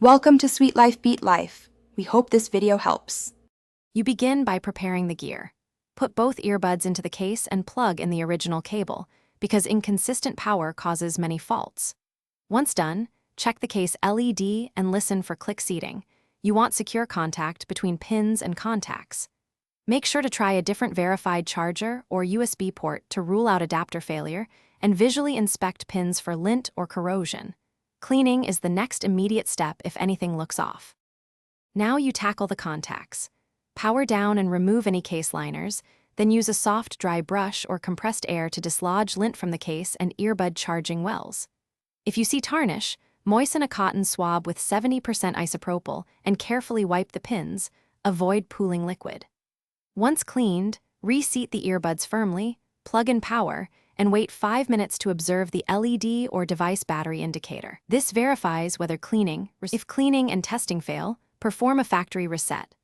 Welcome to Sweet Life Beat Life. We hope this video helps. You begin by preparing the gear. Put both earbuds into the case and plug in the original cable, because inconsistent power causes many faults. Once done, check the case LED and listen for click seating. You want secure contact between pins and contacts. Make sure to try a different verified charger or USB port to rule out adapter failure, and visually inspect pins for lint or corrosion. Cleaning is the next immediate step if anything looks off. Now you tackle the contacts. Power down and remove any case liners, then use a soft, dry brush or compressed air to dislodge lint from the case and earbud charging wells. If you see tarnish, moisten a cotton swab with 70% isopropyl and carefully wipe the pins. Avoid pooling liquid. Once cleaned, reseat the earbuds firmly, plug in power, and wait 5 minutes to observe the LED or device battery indicator. This verifies whether cleaning. If cleaning and testing fail, perform a factory reset.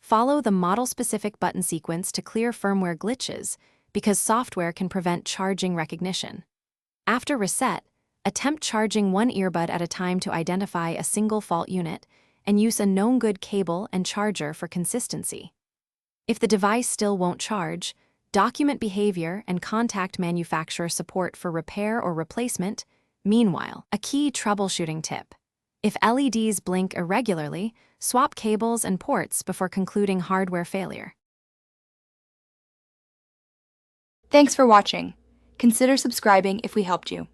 Follow the model-specific button sequence to clear firmware glitches, because software can prevent charging recognition. After reset, attempt charging one earbud at a time to identify a single fault unit, and use a known good cable and charger for consistency. If the device still won't charge, document behavior and contact manufacturer support for repair or replacement. Meanwhile, a key troubleshooting tip: if LEDs blink irregularly, swap cables and ports before concluding hardware failure. Thanks for watching. Consider subscribing if we helped you.